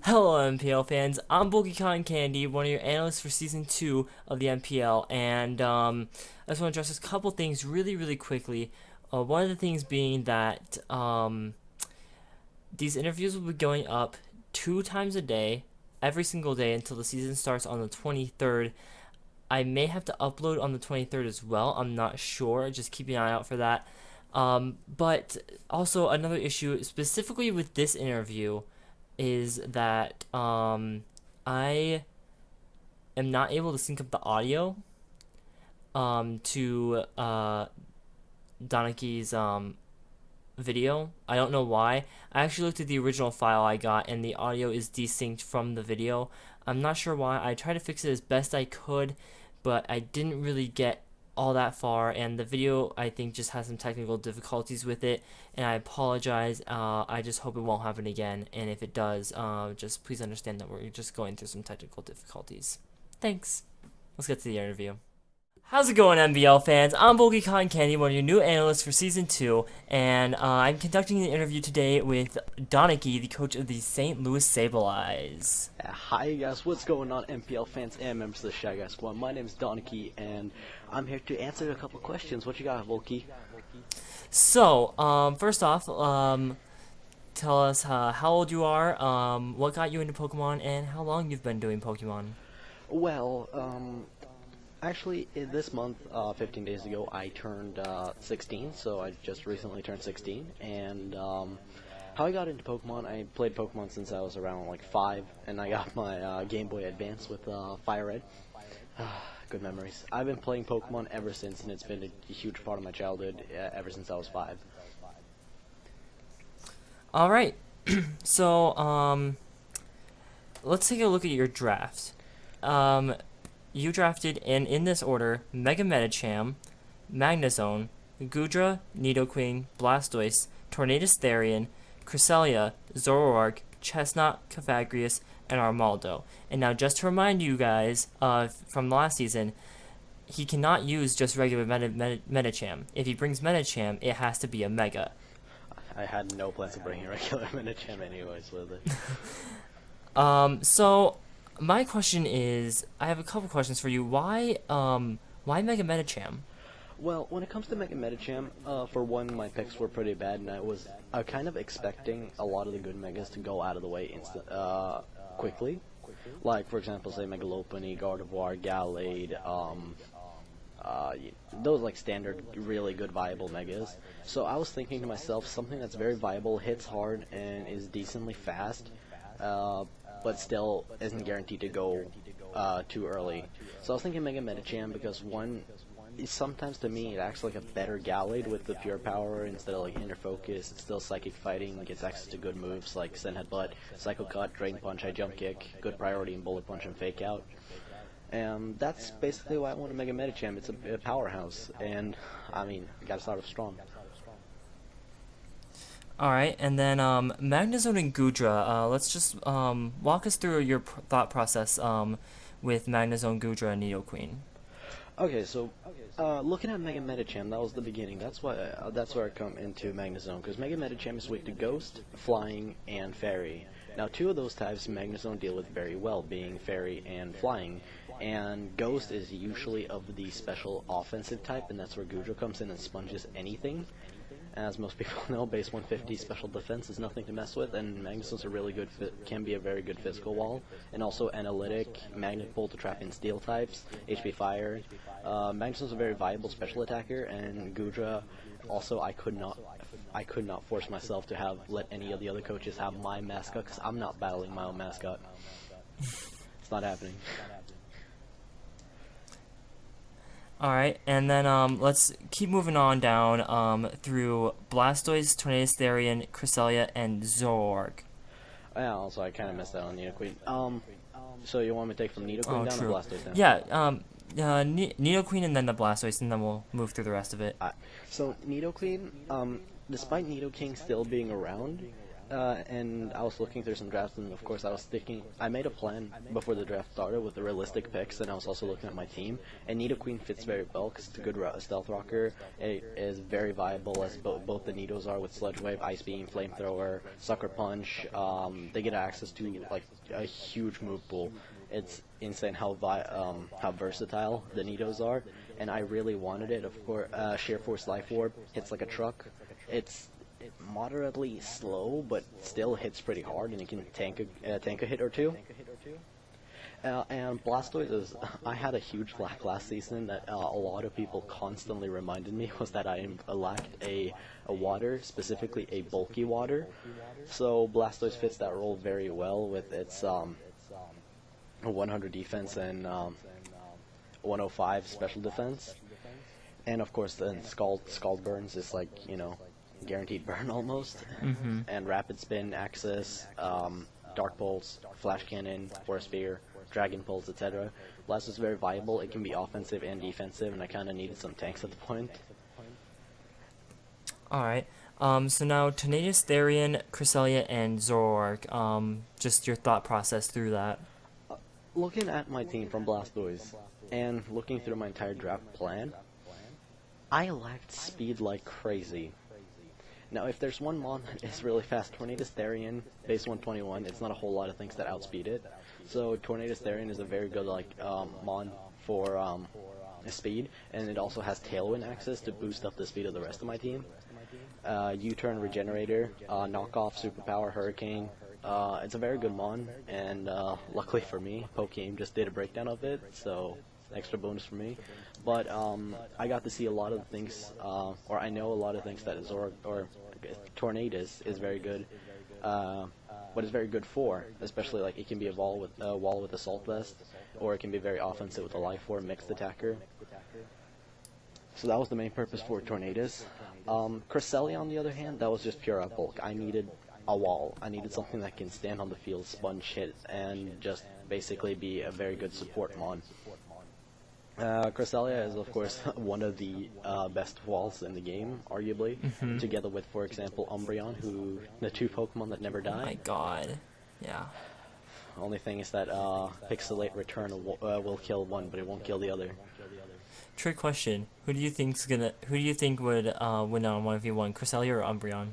Hello MPL fans, I'm BulkyCottonCandy, one of your analysts for Season 2 of the MPL, and I just want to address a couple things really quickly. One of the things being that these interviews will be going up 2 times a day, every single day until the season starts on the 23rd. I may have to upload on the 23rd as well, I'm not sure, just keep an eye out for that. But also another issue, specifically with this interview, is that I am not able to sync up the audio to Daneki's video. I don't know why. I actually looked at the original file I got and the audio is desynced from the video. I'm not sure why. I tried to fix it as best I could, but I didn't really get all that far, and the video I think just has some technical difficulties with it, and I apologize. I just hope it won't happen again, and if it does, just please understand that we're just going through some technical difficulties. Thanks. Let's get to the interview. How's it going, MBL fans? I'm BulkyCottonCandy, one of your new analysts for Season 2, and I'm conducting the interview today with Danekii, the coach of the St. Louis Sableyes. Hi guys, what's going on MPL fans and members of the Shy Guy Squad? My name is Danekii and I'm here to answer a couple questions. What you got, Bulky? So, first off, tell us how old you are, what got you into Pokemon, and how long you've been doing Pokemon. Well, actually this month, 15 days ago, I turned 16, so I just recently turned 16, and how I got into Pokemon, I played Pokemon since I was around like 5, and I got my Game Boy Advance with Fire Red. Good memories. I've been playing Pokemon ever since, and it's been a huge part of my childhood ever since I was 5. Alright, so, let's take a look at your draft. You drafted, in this order, Mega Medicham, Magnezone, Goodra, Nidoqueen, Blastoise, Tornadus Therian, Cresselia, Zork, Chestnut, Cavagrius, and our Maldo. And now, just to remind you guys, from last season, he cannot use just regular Medicham. If he brings Medicham, it has to be a Mega. I had no plans of bringing regular Medicham anyways with it. So, my question is, I have a couple questions for you. Why Mega Medicham? Well, when it comes to Mega Medicham, for one, my picks were pretty bad, and I was kind of expecting a lot of the good Megas to go out of the way quickly. Like, for example, say Mega Lopunny, Gardevoir, Gallade, those like standard, really good viable Megas. So I was thinking to myself, something that's very viable, hits hard, and is decently fast, but still isn't guaranteed to go too early. So I was thinking Mega Medicham because one, sometimes to me it acts like a better Gallade with the pure power instead of like Inner Focus. It's still Psychic Fighting, gets access to good moves like Send Headbutt, Psycho Cut, Drain Punch, High Jump Kick, good priority in Bullet Punch and Fake Out. And that's basically why I wanted Mega Medicham. It's a powerhouse, and I mean, you gotta start off strong. Alright, and then Magnezone and Goodra, let's just walk us through your thought process with Magnezone, Goodra, and Nidoqueen. Okay, so looking at Mega Medicham, that was the beginning. That's where I come into Magnezone, because Mega Medicham is weak to Ghost, Flying, and Fairy. Now, 2 of those types Magnezone deal with very well, being Fairy and Flying. And Ghost is usually of the special offensive type, and that's where Goodra comes in and sponges anything. As most people know, base 150 special defense is nothing to mess with, and Magnezone's a really good can be a very good physical wall, and also analytic, magnet pull to trap in steel types, HP fire. Magnezone's a very viable special attacker, and Goodra also I could not force myself to let any of the other coaches have my mascot, because I'm not battling my own mascot. It's not happening. Alright, and then let's keep moving on down through Blastoise, Tornadus Therian, Cresselia, and Zork. Yeah, also I kind of missed out on Nidoqueen. So you want me to take from Nidoqueen down or Blastoise down? Yeah, Nidoqueen and then the Blastoise, and then we'll move through the rest of it. So Nidoqueen, despite Nidoking still being around, and I was looking through some drafts, and of course I made a plan before the draft started with the realistic picks, and I was also looking at my team, and Nidoqueen fits very well because it's a good stealth rocker. It is very viable as both the Nidos are with Sludge Wave, Ice Beam, Flamethrower, Sucker Punch. They get access to like a huge move pool. It's insane how versatile the Nidos are, and I really wanted it. Of course, Sheer Force Life Orb hits like a truck. It's moderately slow, but still hits pretty hard, and it can tank a hit or two. And Blastoise is, I had a huge lack last season that a lot of people constantly reminded me was that I lacked a water, specifically a bulky water. So Blastoise fits that role very well with its 100 defense and 105 special defense. And of course then Scald Burns is like, you know, guaranteed burn almost. And Rapid Spin, Axis, Dark Pulse, Flash Cannon, Force Spear, Dragon Pulse, etc. Blastoise is very viable. It can be offensive and defensive, and I kind of needed some tanks at the point. Alright, so now Tornadus, Therian, Cresselia, and Zork, just your thought process through that. Looking at my team from Blastoise, and looking through my entire draft plan, I lacked speed like crazy. Now, if there's one mon that is really fast, Tornadus Therian, base 121, it's not a whole lot of things that outspeed it. So Tornadus Therian is a very good mon for speed, and it also has Tailwind access to boost up the speed of the rest of my team. U-Turn Regenerator, Knockoff, Superpower, Hurricane. It's a very good mon, and luckily for me, Pokemon just did a breakdown of it, so extra bonus for me. But I got to see a lot of the things, or I know a lot of things that Zork or Tornadus is very good. What it's very good for, especially like it can be a wall with Assault Vest, or it can be very offensive with a Life Orb mixed attacker. So that was the main purpose for Tornadus. Cresselia, on the other hand, that was just pure up bulk. I needed a wall. I needed something that can stand on the field, sponge hit, and just basically be a very good support mon. Cresselia is, of course, one of the best walls in the game, arguably, together with, for example, Umbreon, the two Pokemon that never die. Oh my god. Yeah. Only thing is that Pixelate Return will kill one, but it won't kill the other. Trick question: Who do you think would win on 1v1, Cresselia or Umbreon?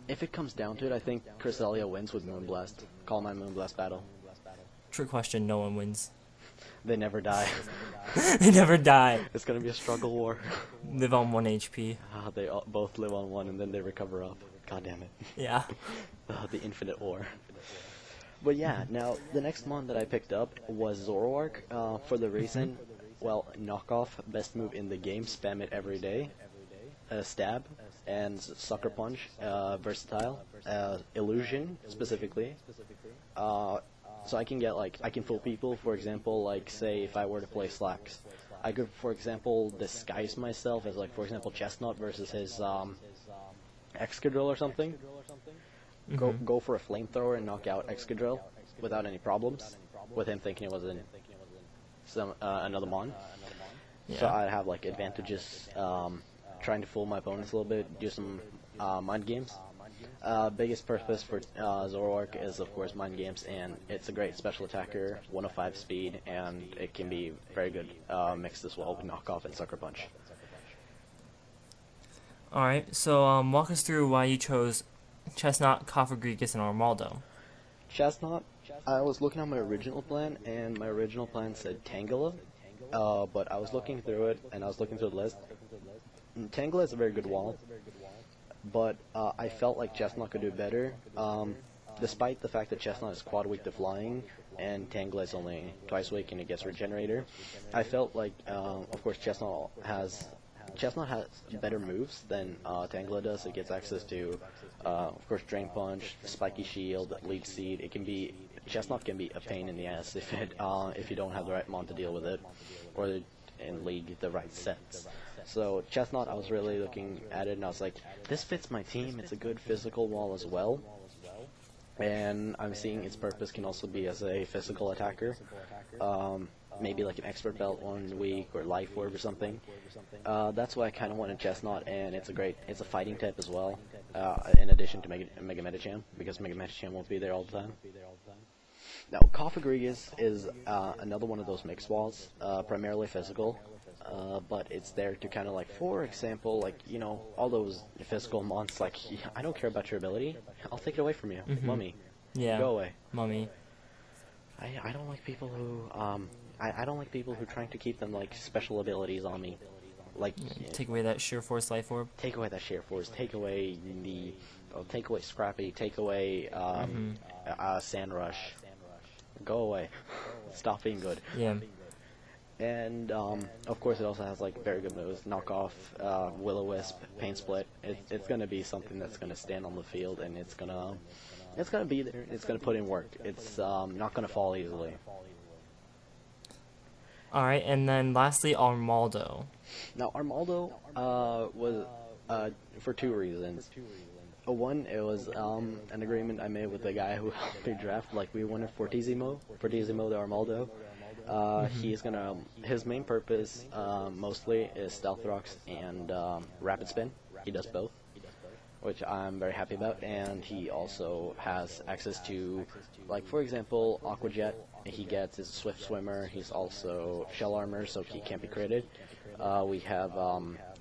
If it comes down to it, I think Cresselia wins with Moonblast. Call my Moonblast battle. Trick question: No one wins. They never die. They never die. It's gonna be a struggle war. Live on 1 HP. They both live on 1 and then they recover up. God damn it. Yeah. The infinite war. But yeah, now the next mon that I picked up was Zoroark, for the reason, well, knockoff, best move in the game, spam it every day, stab, and sucker punch, versatile, illusion specifically, so I can get I can fool people, for example, say if I were to play Slacks, I could, for example, disguise myself as for example, Chestnut versus his, Excadrill or something. Go for a flamethrower and knock out Excadrill without any problems, with him thinking it was another mon. Yeah. So I'd have advantages, trying to fool my opponents a little bit, do some mind games. Biggest purpose for Zoroark is of course mind games, and it's a great special attacker, 105 speed, and it can be very good mixed as well with knockoff and sucker punch. Alright, so walk us through why you chose Chestnut, Cofagrigus, and Maldo. Chestnut, I was looking at my original plan, and my original plan said Tangela, but I was looking through it, and I was looking through the list. Tangela is a very good wall, but I felt like Chestnut could do better, despite the fact that Chestnut is quad weak to flying, and Tangela is only twice weak and it gets Regenerator. I felt like, of course, Chestnut has better moves than Tangela does. It gets access to, of course, Drain Punch, Spiky Shield, Leech Seed. Chestnut can be a pain in the ass if you don't have the right mon to deal with it, or in League the right sets. So Chestnut, I was really looking at it and I was like, this fits my team. It's a good physical wall as well, and I'm seeing its purpose can also be as a physical attacker. Maybe an Expert Belt 1 week or Life Orb or something. That's why I kind of wanted Chestnut, and it's a fighting type as well. in addition to Mega Medicham, because Mega Medicham won't be there all the time. Now, Cofagrigus is another one of those mixed walls, primarily physical, but it's there to kind of like, for example, like, you know, all those physical mons, like, I don't care about your ability, I'll take it away from you, mummy, go away. Mummy. I don't like people who, I don't like people who are trying to keep them, like, special abilities on me. Like, take away that sheer force life orb. Take away that sheer force, take away the, take away Scrappy, take away, Sand Rush. Go away. Stop being good. Yeah. And, of course, it also has, like, very good moves. Knock off, Will-O-Wisp, Pain Split. It's gonna be something that's gonna stand on the field, and it's gonna be there. It's gonna put in work. It's, not gonna fall easily. Alright, and then lastly, Armaldo. Now, Armaldo, was, for two reasons. One, it was an agreement I made with the guy who helped me draft. Like, we wanted Fortissimo to Armaldo. He's gonna, his main purpose mostly is Stealth Rocks and Rapid Spin. He does both, which I'm very happy about. And he also has access to, like, for example, Aqua Jet. He gets his Swift Swimmer. He's also Shell Armor, so he can't be critted. We have,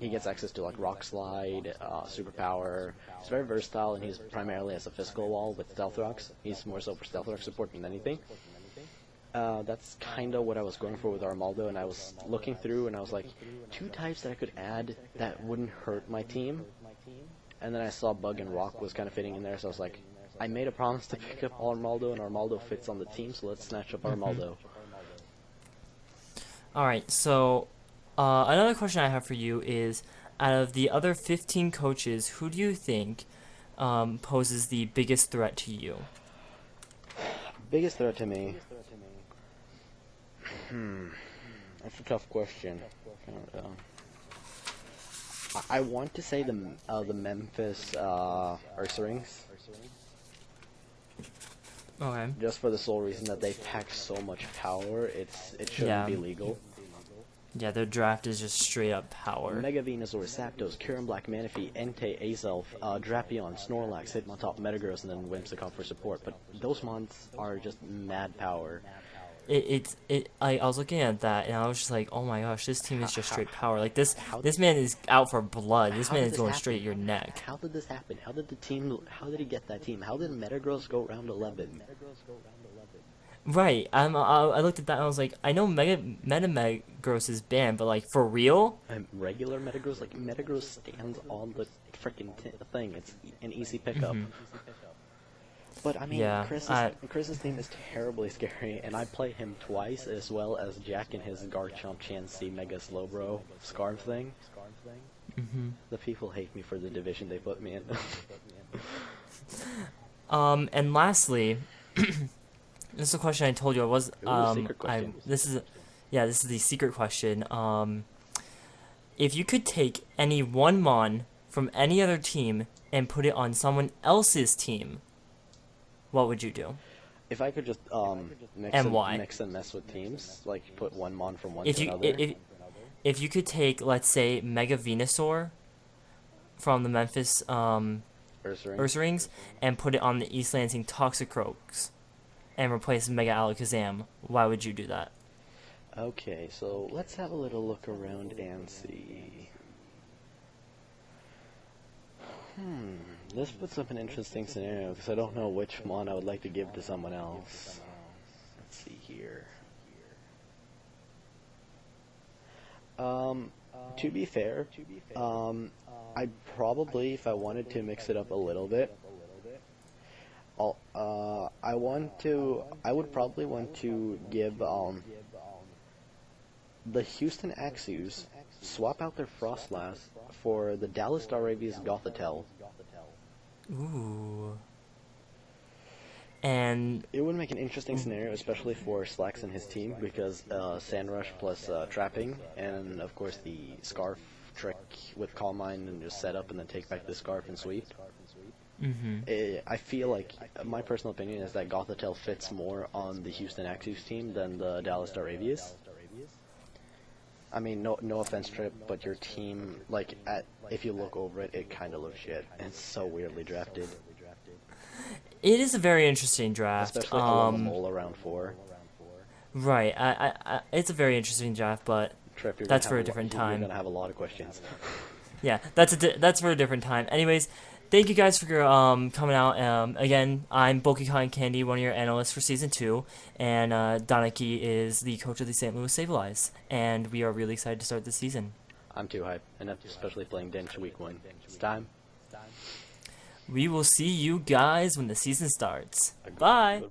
he gets access to, like, Rock Slide, Superpower. He's very versatile, and he's primarily as a physical wall with Stealth Rocks. He's more so for Stealth Rock support than anything. That's kind of what I was going for with Armaldo, and I was looking through, and I was like, two types that I could add that wouldn't hurt my team. And then I saw Bug and Rock was kind of fitting in there, so I was like, I made a promise to pick up Armaldo, and Armaldo fits on the team, so let's snatch up Armaldo. Alright, so another question I have for you is, out of the other 15 coaches, who do you think poses the biggest threat to you? Biggest threat to me? That's a tough question. I want to say the Memphis Ursaring. Okay. Just for the sole reason that they pack so much power, it shouldn't be legal. Yeah, their draft is just straight up power. Mega Venusaur, Zapdos, Kyurem Black Manaphy, Entei, Azelf, Drapion, Snorlax, Hitmontop, Metagross, and then Whimsicott for support. But those mons are just mad power. I was looking at that and I was just like, oh my gosh, this team is just straight power. Like this man is out for blood. This man is going straight at your neck. How did this happen? How did he get that team? How did Metagross go round 11? Right. I looked at that and I was like, I know Metagross is banned, but like for real? Regular Metagross, like Metagross stands on the freaking thing. It's an easy pickup. But I mean, yeah, Chris's team is terribly scary, and I play him twice as well as Jack in his Garchomp Chansey Mega Slowbro Scarf thing. The people hate me for the division they put me in. And lastly, this is a question I told you I was. This is the secret question. If you could take any one mon from any other team and put it on someone else's team, what would you do? If I could just mix and mess with teams, like put one mon from one to another. If you could take, let's say, Mega Venusaur from the Memphis Ursaring and put it on the East Lansing Toxicroaks and replace Mega Alakazam, why would you do that? Okay, so let's have a little look around and see. This puts up an interesting scenario because I don't know which mon I would like to give to someone else. Let's see here. To be fair, I'd probably, if I wanted to mix it up a little bit, I would probably want to give the Houston Axews, swap out their Frostlass for the Dallas Daravia's Gothitelle. Ooh. And it would make an interesting scenario, especially for Slacks and his team, because Sand Rush plus Trapping, and of course the Scarf trick with Calm Mind and just set up and then take back the Scarf and sweep. I feel like, my personal opinion is that Gothitelle fits more on the Houston Axews team than the Dallas Daravias. I mean, no offense, Trip, but your team, like, if you look over it, it kind of looks shit. It's so weirdly drafted. It is a very interesting draft. Especially Alamole around 4. Right. It's a very interesting draft, but Trip, that's for a different time. You're gonna have a lot of questions. Yeah, that's for a different time. Anyways, thank you guys for coming out. Again, I'm BulkyCottonCandy, one of your analysts for Season 2, and Danekii is the coach of the St. Louis Sableyes, and we are really excited to start this season. I'm too hyped, and especially playing Danekii Week 1. It's time. We will see you guys when the season starts. Bye! Goodbye.